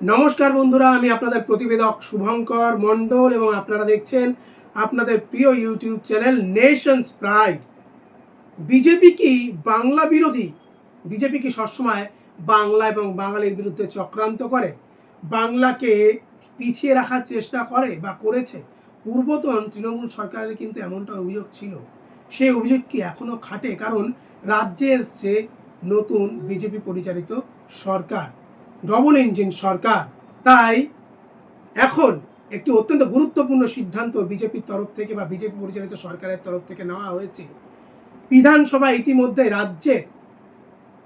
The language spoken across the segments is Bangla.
নমস্কার বন্ধুরা, আমি আপনাদের প্রতিবেদক শুভঙ্কর মণ্ডল এবং আপনারা দেখছেন আপনাদের প্রিয় YouTube channel Nations pride. BJP কি বাংলা বিরোধী? বিজেপি কি সবসময় বাংলা এবং বাঙালির বিরুদ্ধে চক্রান্ত করে, বাংলাকে পিছিয়ে রাখার চেষ্টা করে বা করেছে? পূর্বতন তৃণমূল সরকারের কিন্তু এমনটা অভিযোগ ছিল। সেই অভিযোগ কি এখনো খাটে? কারণ রাজ্যে এসছে নতুন বিজেপি পরিচালিত সরকার, ডবল ইঞ্জিন সরকার। তাই এখন একটি অত্যন্ত গুরুত্বপূর্ণ সিদ্ধান্ত বিজেপির তরফ থেকে বা বিজেপি পরিচালিত সরকারের তরফ থেকে নেওয়া হয়েছে। বিধানসভা ইতিমধ্যে রাজ্যের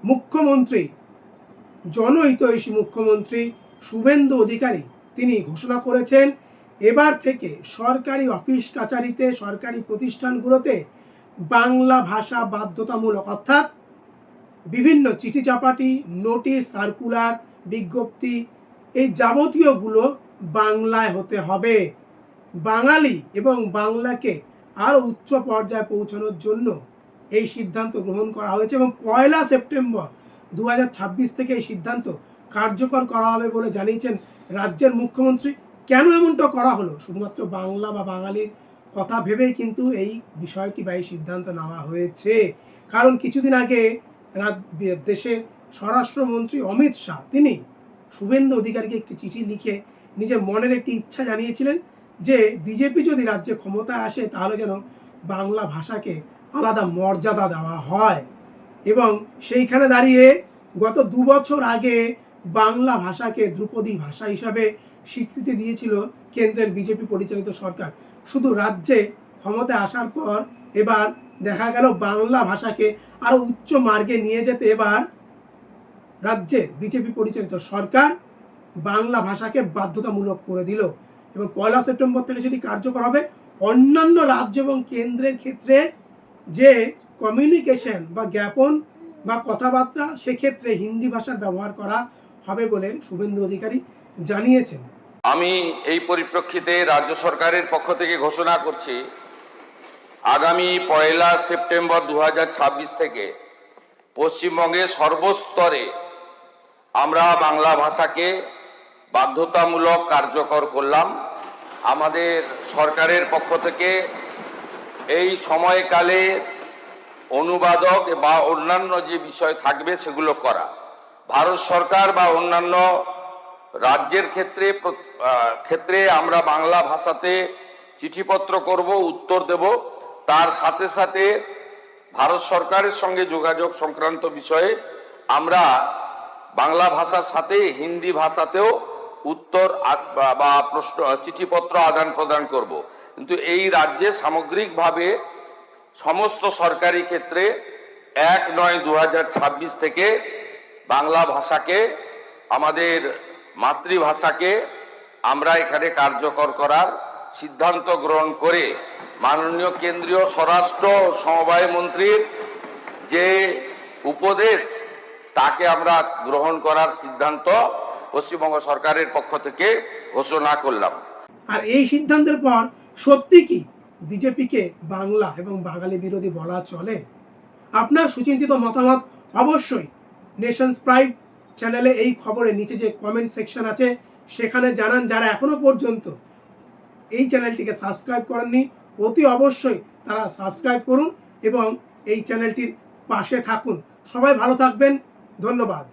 মুখ্যমন্ত্রী, জনহিতৈষী মুখ্যমন্ত্রী শুভেন্দু অধিকারী তিনি ঘোষণা করেছেন, এবার থেকে সরকারি অফিস কাচারিতে, সরকারি প্রতিষ্ঠানগুলোতে বাংলা ভাষা বাধ্যতামূলক। অর্থাৎ বিভিন্ন চিঠি চাপাটি, নোটিশ, সার্কুলার, বিজ্ঞপ্তি, এই যাবতীয়গুলো বাংলায় হতে হবে। বাঙালি এবং বাংলাকে আরও উচ্চ পর্যায়ে পৌঁছানোর জন্য এই সিদ্ধান্ত গ্রহণ করা হয়েছে এবং 1 সেপ্টেম্বর 2026 থেকে এই সিদ্ধান্ত কার্যকর করা হবে বলে জানিয়েছেন রাজ্যের মুখ্যমন্ত্রী। কেন এমনটা করা হলো? শুধুমাত্র বাংলা বা বাঙালির কথা ভেবেই কিন্তু এই বিষয়টি বা এই সিদ্ধান্ত নেওয়া হয়েছে। কারণ কিছুদিন আগে দেশের স্বরাষ্ট্রমন্ত্রী অমিত শাহ তিনি শুভেন্দু অধিকারীকে একটি চিঠি লিখে নিজের মনের একটি ইচ্ছা জানিয়েছিলেন যে বিজেপি যদি রাজ্যে ক্ষমতায় আসে তাহলে যেন বাংলা ভাষাকে আলাদা মর্যাদা দেওয়া হয়। এবং সেইখানে দাঁড়িয়ে গত 2 বছর আগে বাংলা ভাষাকে ধ্রুপদী ভাষা হিসাবে স্বীকৃতি দিয়েছিল কেন্দ্রের বিজেপি পরিচালিত সরকার। শুধু রাজ্যে ক্ষমতায় আসার পর এবার দেখা গেল বাংলা ভাষাকে আরো উচ্চ মার্গে নিয়ে যেতে এবার রাজ্যে বিজেপি পরিচালিত সরকার বাংলা ভাষাকে বাধ্যতামূলক করে দিল এবং 1 সেপ্টেম্বর থেকে সেটি কার্যকর হবে। অন্যান্য রাজ্য এবং কেন্দ্রের ক্ষেত্রে যে কমিউনিকেশন বা জ্ঞাপন বা কথাবার্তা, সেক্ষেত্রে হিন্দি ভাষার ব্যবহার করা হবে বলে শুভেন্দু অধিকারী জানিয়েছেন। আমি এই পরিপ্রেক্ষিতে রাজ্য সরকারের পক্ষ থেকে ঘোষণা করছি, আগামী 1 সেপ্টেম্বর 2026 থেকে পশ্চিমবঙ্গের সর্বস্তরে আমরা বাংলা ভাষাকে বাধ্যতামূলক কার্যকর করলাম। আমাদের সরকারের পক্ষ থেকে এই সময়কালে অনুবাদক বা অন্যান্য যে বিষয় থাকবে সেগুলো করা। ভারত সরকার বা অন্যান্য রাজ্যের ক্ষেত্রে আমরা বাংলা ভাষাতে চিঠিপত্র করব, উত্তর দেব। তার সাথে সাথে ভারত সরকারের সঙ্গে যোগাযোগ সংক্রান্ত বিষয়ে আমরা বাংলা ভাষার সাথে হিন্দি ভাষাতেও উত্তর বা প্রশ্ন চিঠিপত্র আদান প্রদান করব। কিন্তু এই রাজ্যে সামগ্রিকভাবে সমস্ত সরকারি ক্ষেত্রে 1/9/2026 থেকে বাংলা ভাষাকে, আমাদের মাতৃভাষাকে আমরা এখানে কার্যকর করার সিদ্ধান্ত গ্রহণ করে মাননীয় কেন্দ্রীয় স্বরাষ্ট্র ও সমবায় মন্ত্রীর যে উপদেশ তাকে আমরা গ্রহণ করার সিদ্ধান্ত পশ্চিমবঙ্গ সরকারের পক্ষ থেকে ঘোষণা করলাম। আর এই সিদ্ধান্তের পর সত্যি কি বিজেপিকে বাংলা এবং বাঙালি বিরোধী বলা চলে? আপনার সুচিন্তিত মতামত অবশ্যই নেশনস প্রাইড চ্যানেলে এই খবরের নিচে যে কমেন্ট সেকশন আছে সেখানে জানান। যারা এখনো পর্যন্ত এই চ্যানেলটিকে সাবস্ক্রাইব করেননি অতি অবশ্যই তারা সাবস্ক্রাইব করুন এবং এই চ্যানেলটির পাশে থাকুন। সবাই ভালো থাকবেন, ধন্যবাদ।